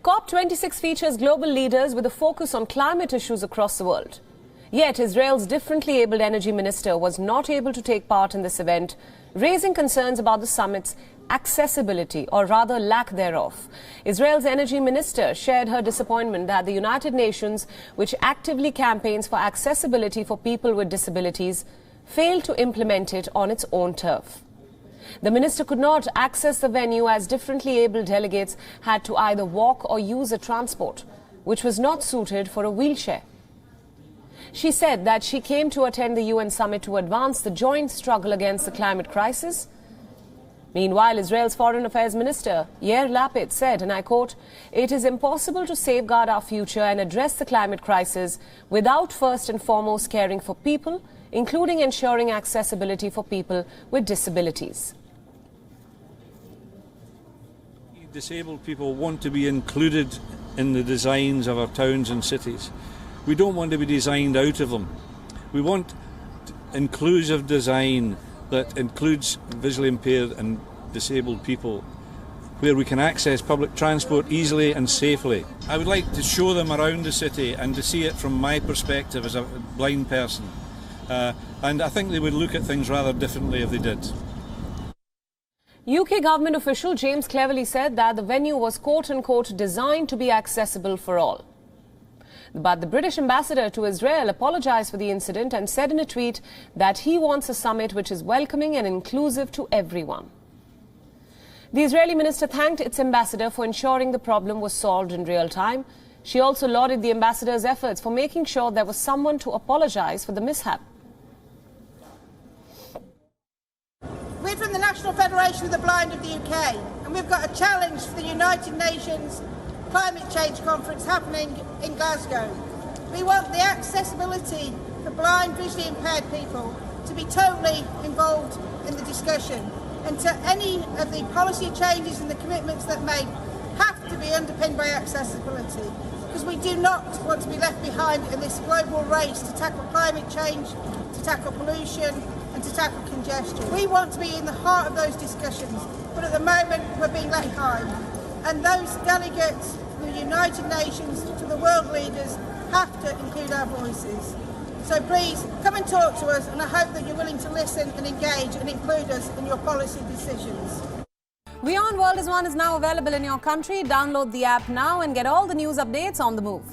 COP26 features global leaders with a focus on climate issues across the world. Yet Israel's differently abled energy minister was not able to take part in this event, raising concerns about the summit's accessibility, or rather lack thereof. Israel's energy minister shared her disappointment that the United Nations, which actively campaigns for accessibility for people with disabilities, failed to implement it on its own turf. The minister could not access the venue as differently abled delegates had to either walk or use a transport, which was not suited for a wheelchair. She said that she came to attend the UN summit to advance the joint struggle against the climate crisis. Meanwhile, Israel's Foreign Affairs Minister, Yair Lapid, said, and I quote, "It is impossible to safeguard our future and address the climate crisis without first and foremost caring for people, including ensuring accessibility for people with disabilities." Disabled people want to be included in the designs of our towns and cities. We don't want to be designed out of them. We want inclusive design that includes visually impaired and disabled people, where we can access public transport easily and safely. I would like to show them around the city and to see it from my perspective as a blind person. And I think they would look at things rather differently if they did. UK government official James Cleverly said that the venue was quote-unquote designed to be accessible for all. But the British ambassador to Israel apologized for the incident and said in a tweet that he wants a summit which is welcoming and inclusive to everyone. The Israeli minister thanked its ambassador for ensuring the problem was solved in real time. She also lauded the ambassador's efforts for making sure there was someone to apologize for the mishap. We're from the National Federation of the Blind of the UK, and we've got a challenge for the United Nations Climate Change Conference happening in Glasgow. We want the accessibility for blind, visually impaired people to be totally involved in the discussion, and to any of the policy changes and the commitments that make have to be underpinned by accessibility, because we do not want to be left behind in this global race to tackle climate change, to tackle pollution and to tackle congestion. We want to be in the heart of those discussions, but at the moment we're being left behind. And those delegates from the United Nations to the world leaders have to include our voices. So please come and talk to us, and I hope that you're willing to listen and engage and include us in your policy decisions. WION World is now available in your country. Download the app now and get all the news updates on the move.